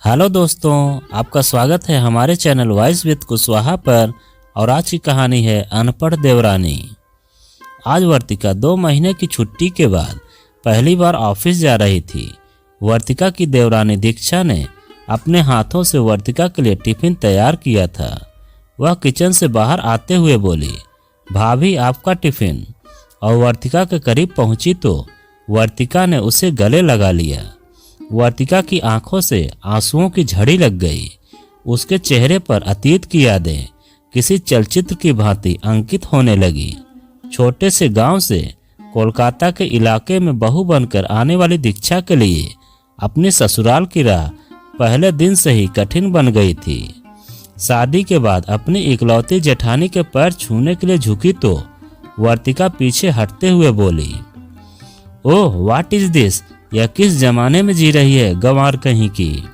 Hello दोस्तों, आपका स्वागत है हमारे चैनल वॉइस विद कुशवाहा पर। और आज की कहानी है अनपढ़ देवरानी। आज वर्तिका 2 महीने की छुट्टी के बाद पहली बार ऑफिस जा रही थी। वर्तिका की देवरानी दीक्षा ने अपने हाथों से वर्तिका के लिए टिफिन तैयार किया था। वह किचन से बाहर आते हुए बोली, भाभी आपका टिफिन। और वर्तिका के करीब पहुंची तो वर्तिका ने उसे गले लगा लिया। वर्तिका की आंखों से आंसुओं की झड़ी लग गई। उसके चेहरे पर अतीत की यादें किसी चलचित्र की भांति अंकित होने लगी। छोटे से गांव से कोलकाता के इलाके में बहू बनकर आने वाली दीक्षा के लिए अपनी ससुराल की राह पहले दिन से ही कठिन बन गई थी। शादी के बाद अपनी इकलौती जेठानी के पैर छूने के लिए झुकी तो वर्तिका पीछे हटते हुए बोली, ओह व्हाट इज दिस, यह किस जमाने में जी रही है गंवार कहीं की।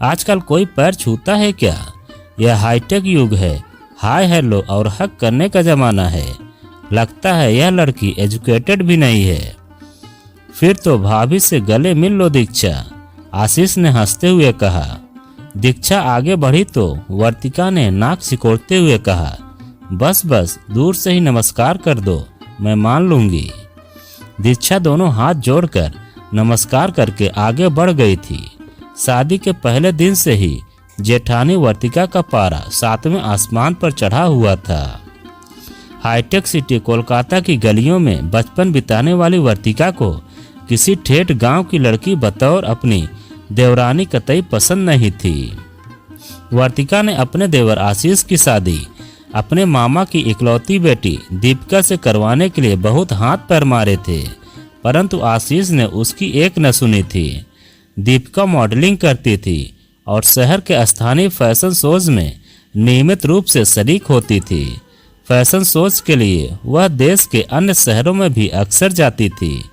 आजकल कोई पैर छूता है क्या? यह हाईटेक युग है, हाय हेलो और हक करने का जमाना है। लगता है यह लड़की एजुकेटेड भी नहीं है। फिर तो भाभी से गले मिल लो दीक्षा, आशीष ने हंसते हुए कहा। दीक्षा आगे बढ़ी तो वर्तिका ने नाक सिकोड़ते हुए कहा, बस बस दूर से ही नमस्कार कर दो, मैं मान लूंगी। दीक्षा दोनों हाथ जोड़कर नमस्कार करके आगे बढ़ गई थी। शादी के पहले दिन से ही जेठानी वर्तिका का पारा 7वें आसमान पर चढ़ा हुआ था। हाईटेक सिटी कोलकाता की गलियों में बचपन बिताने वाली वर्तिका को किसी ठेठ गांव की लड़की बतौर अपनी देवरानी कतई पसंद नहीं थी। वर्तिका ने अपने देवर आशीष की शादी अपने मामा की इकलौती बेटी दीपिका से करवाने के लिए बहुत हाथ पैर मारे थे, परंतु आशीष ने उसकी एक न सुनी थी। दीपिका मॉडलिंग करती थी और शहर के स्थानीय फैशन शोज में नियमित रूप से शरीक होती थी। फैशन शोज के लिए वह देश के अन्य शहरों में भी अक्सर जाती थी।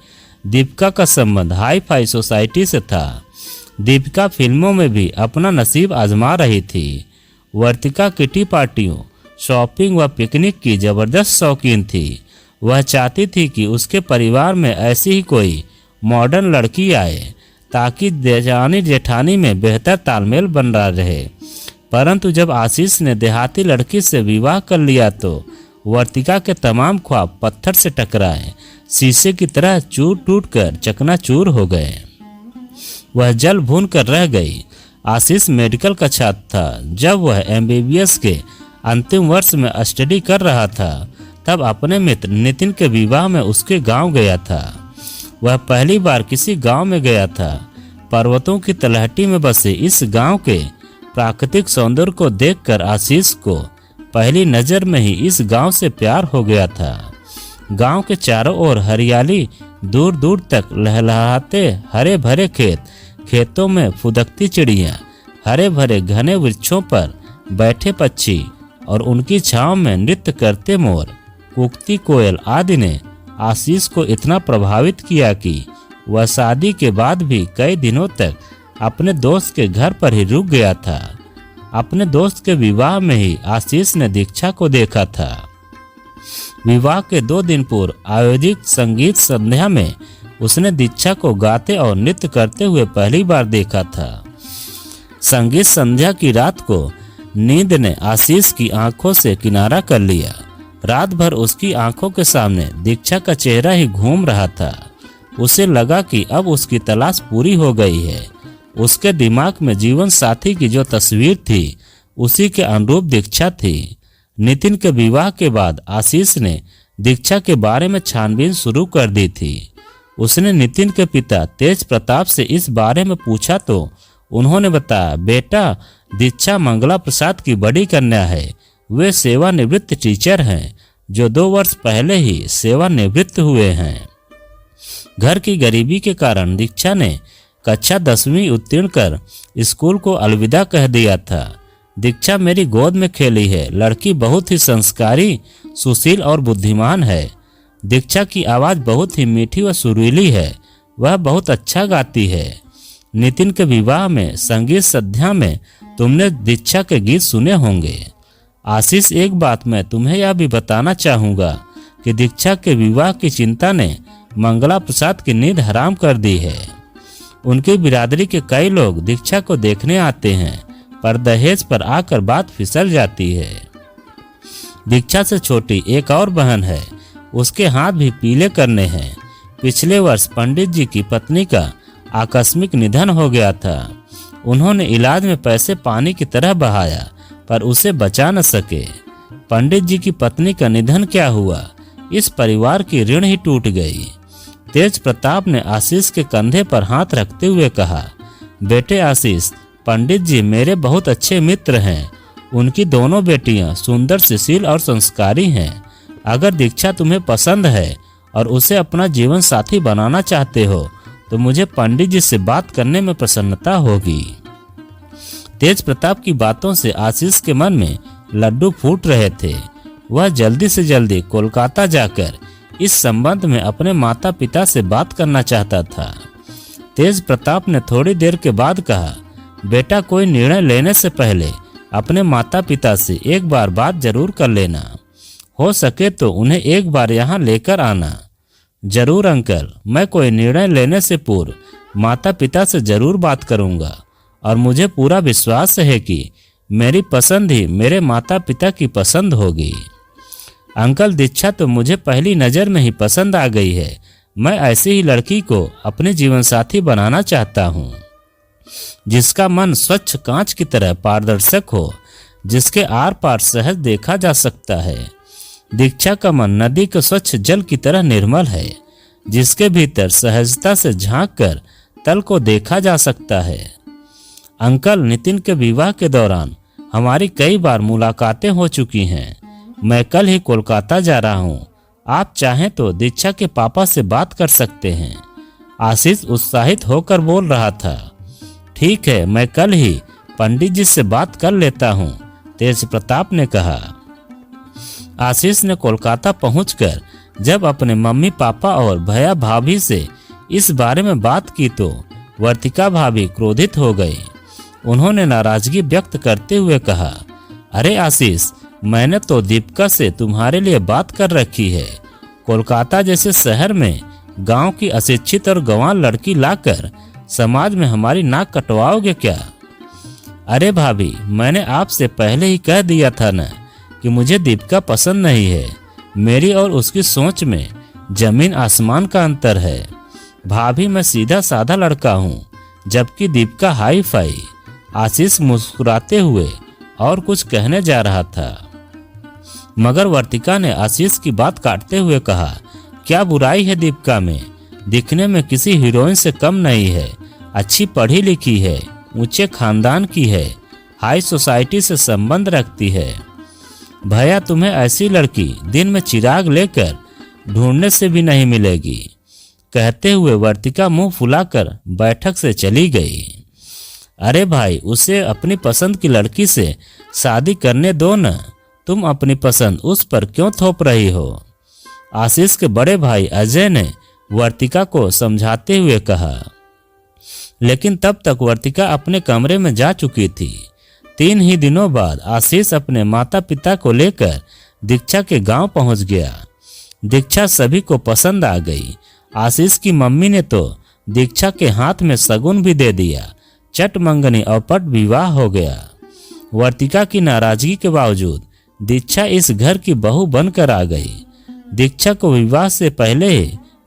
दीपिका का संबंध हाई फाई सोसाइटी से था। दीपिका फिल्मों में भी अपना नसीब आजमा रही थी। वर्तिका किटी पार्टियों, शॉपिंग व पिकनिक की जबरदस्त शौकीन थी। वह चाहती थी कि उसके परिवार में ऐसी ही कोई मॉडर्न लड़की आए ताकि देवरानी जेठानी में बेहतर तालमेल बन रहा रहे। परंतु जब आशीष ने देहाती लड़की से विवाह कर लिया तो वर्तिका के तमाम ख्वाब पत्थर से टकराए शीशे की तरह चूर टूट कर चकनाचूर हो गए। वह जल भून कर रह गई। आशीष मेडिकल का छात्र था। जब वह MBBS के अंतिम वर्ष में स्टडी कर रहा था तब अपने मित्र नितिन के विवाह में उसके गांव गया था। वह पहली बार किसी गांव में गया था। पर्वतों की तलहटी में बसे इस गांव के प्राकृतिक सौंदर्य को देखकर आशीष को पहली नजर में ही इस गांव से प्यार हो गया था। गांव के चारों ओर हरियाली, दूर दूर तक लहलहाते हरे भरे खेत, खेतों में फुदकती चिड़ियां, हरे भरे घने वृक्षों पर बैठे पक्षी और उनकी छांव में नृत्य करते मोर, कूकती कोयल आदि ने आशीष को इतना प्रभावित किया कि वह शादी के बाद भी कई दिनों तक अपने दोस्त के घर पर ही रुक गया था। अपने दोस्त के विवाह में ही आशीष ने दीक्षा को देखा था। विवाह के 2 दिन पूर्व आयोजित संगीत संध्या में उसने दीक्षा को गाते और नृत्य करते हुए पहली बार देखा था। संगीत संध्या की रात को नींद ने आशीष की आंखों से किनारा कर लिया। रात भर उसकी आंखों के सामने दीक्षा का चेहरा ही घूम रहा था। उसे लगा कि अब उसकी तलाश पूरी हो गई है। उसके दिमाग में जीवन साथी की जो तस्वीर थी उसी के अनुरूप दीक्षा थी। नितिन के विवाह के बाद आशीष ने दीक्षा के बारे में छानबीन शुरू कर दी थी। उसने नितिन के पिता तेज प्रताप से इस बारे में पूछा तो उन्होंने बताया, बेटा दीक्षा मंगला प्रसाद की बड़ी कन्या है। वे सेवानिवृत्त टीचर हैं जो 2 वर्ष पहले ही सेवानिवृत्त हुए हैं। घर की गरीबी के कारण दीक्षा ने कक्षा 10वीं उत्तीर्ण कर स्कूल को अलविदा कह दिया था। दीक्षा मेरी गोद में खेली है। लड़की बहुत ही संस्कारी, सुशील और बुद्धिमान है। दीक्षा की आवाज़ बहुत ही मीठी व सुरीली है। वह बहुत अच्छा गाती है। नितिन के विवाह में संगीत संध्या में तुमने दीक्षा के गीत सुने होंगे। आशीष, एक बात मैं तुम्हें यह भी बताना चाहूँगा कि दीक्षा के विवाह की चिंता ने मंगला प्रसाद की नींद हराम कर दी है। उनकी बिरादरी के कई लोग दीक्षा को देखने आते हैं, पर दहेज पर आकर बात फिसल जाती है। दीक्षा से छोटी एक और बहन है, उसके हाथ भी पीले करने हैं। पिछले वर्ष पंडित जी की पत्नी का आकस्मिक निधन हो गया था। उन्होंने इलाज में पैसे पानी की तरह बहाया, पर उसे बचा न सके। पंडित जी की पत्नी का निधन क्या हुआ, इस परिवार की ऋण ही टूट गई। तेज प्रताप ने आशीष के कंधे पर हाथ रखते हुए कहा, बेटे आशीष, पंडित जी मेरे बहुत अच्छे मित्र हैं। उनकी दोनों बेटियां सुंदर, सुशील और संस्कारी हैं। अगर दीक्षा तुम्हें पसंद है और उसे अपना जीवन साथी बनाना चाहते हो तो मुझे पंडित जी से बात करने में प्रसन्नता होगी। तेज प्रताप की बातों से आशीष के मन में लड्डू फूट रहे थे। वह जल्दी से जल्दी कोलकाता जाकर इस संबंध में अपने माता पिता से बात करना चाहता था। तेज प्रताप ने थोड़ी देर के बाद कहा, बेटा कोई निर्णय लेने से पहले अपने माता पिता से एक बार बात जरूर कर लेना। हो सके तो उन्हें एक बार यहाँ लेकर आना। जरूर अंकल, मैं कोई निर्णय लेने से पूर्व माता पिता से जरूर बात करूँगा और मुझे पूरा विश्वास है कि मेरी पसंद ही मेरे माता पिता की पसंद होगी। अंकल, दीक्षा तो मुझे पहली नज़र में ही पसंद आ गई है। मैं ऐसी ही लड़की को अपने जीवन साथी बनाना चाहता हूँ, जिसका मन स्वच्छ कांच की तरह पारदर्शक हो, जिसके आर पार सहज देखा जा सकता है। दीक्षा का मन नदी के स्वच्छ जल की तरह निर्मल है, जिसके भीतर सहजता से झांक कर तल को देखा जा सकता है। अंकल, नितिन के विवाह के दौरान हमारी कई बार मुलाकातें हो चुकी हैं। मैं कल ही कोलकाता जा रहा हूँ। आप चाहें तो दीक्षा के पापा से बात कर सकते हैं। आशीष उत्साहित होकर बोल रहा था। ठीक है, मैं कल ही पंडित जी से बात कर लेता हूँ, तेज प्रताप ने कहा। आशीष ने कोलकाता पहुंचकर जब अपने मम्मी पापा और भैया भाभी से इस बारे में बात की तो वर्तिका भाभी क्रोधित हो गई। उन्होंने नाराजगी व्यक्त करते हुए कहा, अरे आशीष, मैंने तो दीपिका से तुम्हारे लिए बात कर रखी है। कोलकाता जैसे शहर में गांव की अशिक्षित और गंवार लड़की लाकर समाज में हमारी नाक कटवाओगे क्या? अरे भाभी, मैंने आपसे पहले ही कह दिया था ना कि मुझे दीपिका पसंद नहीं है। मेरी और उसकी सोच में जमीन आसमान का अंतर है। भाभी, मैं सीधा साधा लड़का हूँ, जबकि दीपिका हाई फाई। आशीष मुस्कुराते हुए और कुछ कहने जा रहा था, मगर वर्तिका ने आशीष की बात काटते हुए कहा, क्या बुराई है दीपिका में? दिखने में किसी हीरोइन से कम नहीं है। अच्छी पढ़ी लिखी है, ऊंचे खानदान की है, हाई सोसाइटी से संबंध रखती है। भैया, तुम्हें ऐसी लड़की दिन में चिराग लेकर ढूंढने से भी नहीं मिलेगी। कहते हुए वर्तिका मुंह फुलाकर बैठक से चली गई। अरे भाई, उसे अपनी पसंद की लड़की से शादी करने दो न। तुम अपनी पसंद उस पर क्यों थोप रही हो? आशीष के बड़े भाई अजय ने वर्तिका को समझाते हुए कहा। लेकिन तब तक वर्तिका अपने कमरे में जा चुकी थी। 3 ही दिनों बाद आशीष अपने माता पिता को लेकर दीक्षा के गांव पहुंच गया। दीक्षा सभी को पसंद आ गई। आशीष की मम्मी ने तो दीक्षा के हाथ में शगुन भी दे दिया। चट मंगनी और पट विवाह हो गया। वर्तिका की नाराजगी के बावजूद दीक्षा इस घर की बहू बनकर आ गई। दीक्षा को विवाह से पहले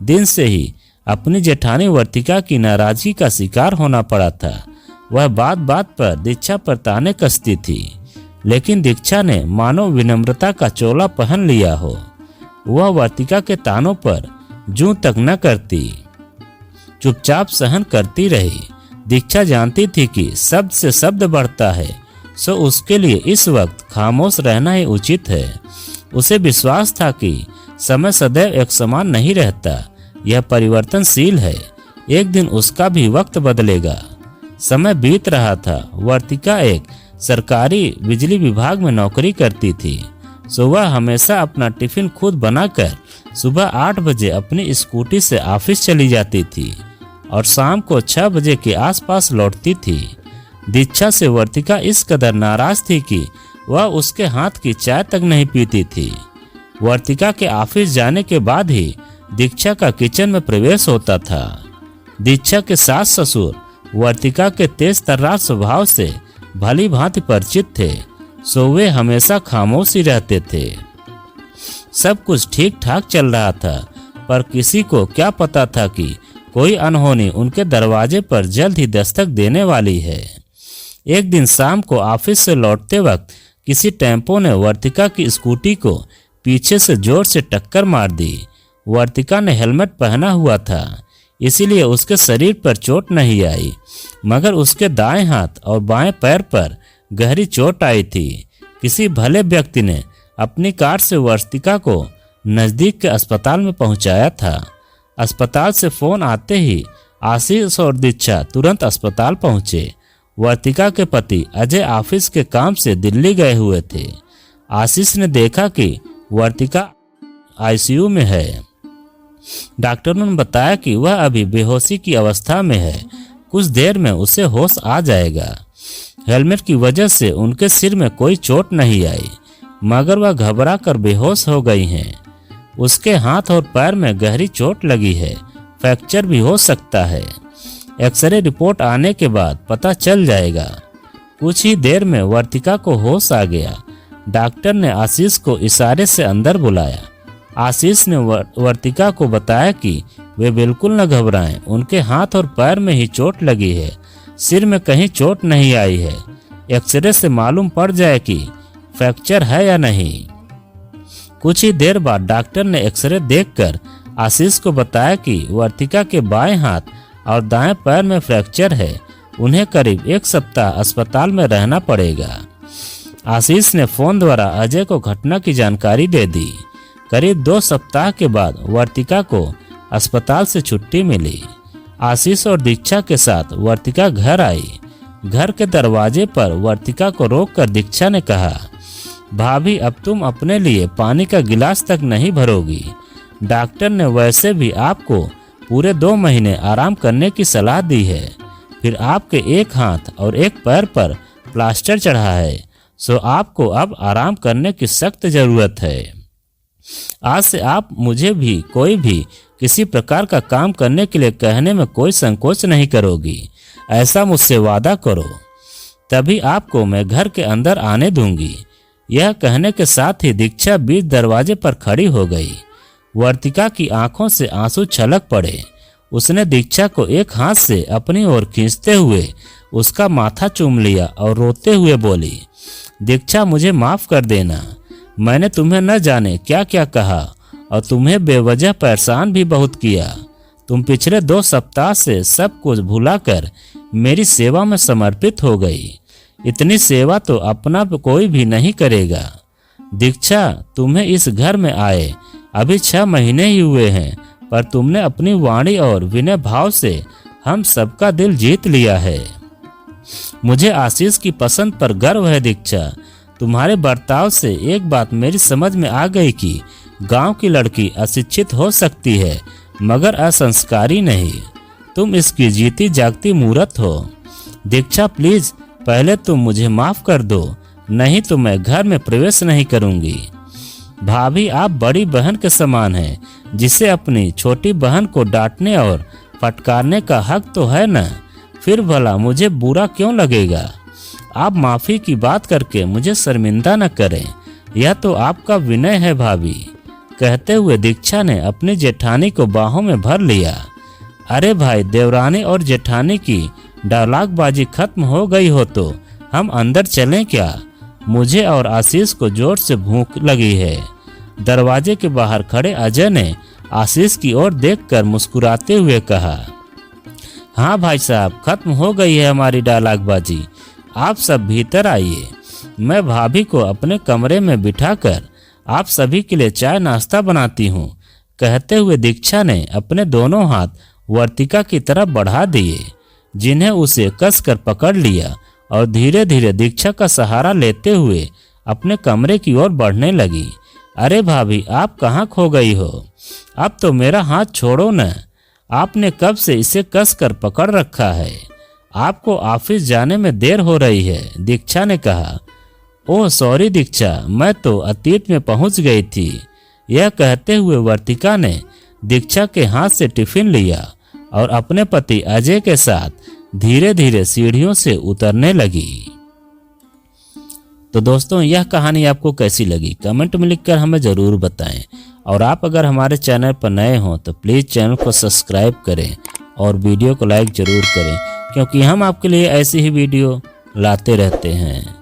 दिन से ही अपनी जेठानी वर्तिका की नाराजगी का शिकार होना पड़ा था। वह बात बात पर दीक्षा पर ताने कसती थी, लेकिन दीक्षा ने मानो विनम्रता का चोला पहन लिया हो। वह वर्तिका के तानों पर जूं तक न करती, चुपचाप सहन करती रही। दीक्षा जानती थी कि शब्द से शब्द बढ़ता है, सो उसके लिए इस वक्त खामोश रहना ही उचित है। उसे विश्वास था कि समय सदैव एक समान नहीं रहता, यह परिवर्तनशील है। एक दिन उसका भी वक्त बदलेगा। समय बीत रहा था। वर्तिका एक सरकारी बिजली विभाग में नौकरी करती थी। सुबह हमेशा अपना टिफिन खुद बनाकर सुबह 8 बजे अपनी स्कूटी से ऑफिस चली जाती थी और शाम को 6 बजे के आसपास लौटती थी। दीक्षा से वर्तिका इस कदर नाराज थी कि वह उसके हाथ की चाय तक नहीं पीती थी। वर्तिका के ऑफिस जाने के बाद ही दीक्षा का किचन में प्रवेश होता था। दीक्षा के सास ससुर वर्तिका के तेज तर्रार स्वभाव से भली भांति परिचित थे, सो वे हमेशा खामोश ही रहते थे। सब कुछ ठीक ठाक चल रहा था, पर किसी को क्या पता था कि कोई अनहोनी उनके दरवाजे पर जल्द ही दस्तक देने वाली है। एक दिन शाम को ऑफिस से लौटते वक्त किसी टेम्पो ने वर्तिका की स्कूटी को पीछे से जोर से टक्कर मार दी। वर्तिका ने हेलमेट पहना हुआ था, इसीलिए उसके शरीर पर चोट नहीं आई, मगर उसके दाएं हाथ और बाएं पैर पर गहरी चोट आई थी। किसी भले व्यक्ति ने अपनी कार से वर्तिका को नज़दीक के अस्पताल में पहुंचाया था। अस्पताल से फोन आते ही आशीष और दीक्षा तुरंत अस्पताल पहुंचे। वर्तिका के पति अजय ऑफिस के काम से दिल्ली गए हुए थे। आशीष ने देखा कि वर्तिका आईसीयू में है। डॉक्टरों ने बताया कि वह अभी बेहोशी की अवस्था में है, कुछ देर में उसे होश आ जाएगा। हेलमेट की वजह से उनके सिर में कोई चोट नहीं आई, मगर वह घबरा कर बेहोश हो गई हैं। उसके हाथ और पैर में गहरी चोट लगी है, फ्रैक्चर भी हो सकता है। एक्सरे रिपोर्ट आने के बाद पता चल जाएगा। कुछ ही देर में वर्तिका को होश आ गया। डॉक्टर ने आशीष को इशारे से अंदर बुलाया। आशीष ने वर्तिका को बताया कि वे बिल्कुल न घबराएं, उनके हाथ और पैर में ही चोट लगी है, सिर में कहीं चोट नहीं आई है। एक्सरे से मालूम पड़ जाए कि फ्रैक्चर है या नहीं। कुछ ही देर बाद डॉक्टर ने एक्सरे देखकर आशीष को बताया कि वर्तिका के बाएं हाथ और दाएं पैर में फ्रैक्चर है, उन्हें करीब 1 सप्ताह अस्पताल में रहना पड़ेगा। आशीष ने फोन द्वारा अजय को घटना की जानकारी दे दी। करीब 2 सप्ताह के बाद वर्तिका को अस्पताल से छुट्टी मिली। आशीष और दीक्षा के साथ वर्तिका घर आई। घर के दरवाजे पर वर्तिका को रोककर दीक्षा ने कहा, भाभी अब तुम अपने लिए पानी का गिलास तक नहीं भरोगी। डॉक्टर ने वैसे भी आपको पूरे 2 महीने आराम करने की सलाह दी है। फिर आपके एक हाथ और एक पैर पर प्लास्टर चढ़ा है, सो आपको अब आराम करने की सख्त जरूरत है। आज से आप मुझे भी कोई भी किसी प्रकार का काम करने के लिए कहने में कोई संकोच नहीं करोगी। ऐसा मुझसे वादा करो, तभी आपको मैं घर के अंदर आने दूंगी। यह कहने के साथ ही दीक्षा बीच दरवाजे पर खड़ी हो गई। वर्तिका की आंखों से आंसू छलक पड़े। उसने दीक्षा को एक हाथ से अपनी ओर खींचते हुए उसका माथा चूम लिया और रोते हुए बोली, दीक्षा मुझे माफ कर देना, मैंने तुम्हें न जाने क्या क्या कहा और तुम्हें बेवजह परेशान भी बहुत किया। तुम पिछले 2 सप्ताह से सब कुछ भुलाकर मेरी सेवा में समर्पित हो गई। इतनी सेवा तो अपना कोई भी नहीं करेगा। दीक्षा, तुम्हें इस घर में आए अभी 6 महीने ही हुए हैं, पर तुमने अपनी वाणी और विनय भाव से हम सबका दिल जीत लिया है। मुझे आशीष की पसंद पर गर्व है दीक्षा। तुम्हारे बर्ताव से एक बात मेरी समझ में आ गई कि गांव की लड़की अशिक्षित हो सकती है, मगर असंस्कारी नहीं। तुम इसकी जीती जागती मूरत हो। दीक्षा प्लीज पहले तुम मुझे माफ कर दो, नहीं तो मैं घर में प्रवेश नहीं करूंगी। भाभी, आप बड़ी बहन के समान हैं, जिसे अपनी छोटी बहन को डांटने और फटकारने का हक तो है न। फिर भला मुझे बुरा क्यों लगेगा? आप माफी की बात करके मुझे शर्मिंदा न करें, यह तो आपका विनय है भाभी। कहते हुए दीक्षा ने अपनी जेठानी को बाहों में भर लिया। अरे भाई, देवरानी और जेठानी की डायलॉगबाजी खत्म हो गई हो तो हम अंदर चलें क्या? मुझे और आशीष को जोर से भूख लगी है। दरवाजे के बाहर खड़े अजय ने आशीष की ओर देखकर मुस्कुराते हुए कहा, हाँ भाई साहब, खत्म हो गई है हमारी डायलॉगबाजी। आप सब भीतर आइए। मैं भाभी को अपने कमरे में बिठाकर आप सभी के लिए चाय नाश्ता बनाती हूँ। कहते हुए दीक्षा ने अपने दोनों हाथ वर्तिका की तरफ बढ़ा दिए, जिन्हें उसे कसकर पकड़ लिया और धीरे धीरे दीक्षा का सहारा लेते हुए अपने कमरे की ओर बढ़ने लगी। अरे भाभी, आप कहाँ खो गई हो? अब तो मेरा हाथ छोड़ो न। आपने कब से इसे कसकर पकड़ रखा है? आपको ऑफिस जाने में देर हो रही है, दीक्षा ने कहा। ओह सॉरी दीक्षा, मैं तो अतीत में पहुंच गई थी। यह कहते हुए वर्तिका ने दीक्षा के हाथ से टिफिन लिया और अपने पति अजय के साथ धीरे धीरे सीढ़ियों से उतरने लगी। तो दोस्तों, यह कहानी आपको कैसी लगी कमेंट में लिखकर हमें ज़रूर बताएं। और आप अगर हमारे चैनल पर नए हों तो प्लीज़ चैनल को सब्सक्राइब करें और वीडियो को लाइक ज़रूर करें, क्योंकि हम आपके लिए ऐसी ही वीडियो लाते रहते हैं।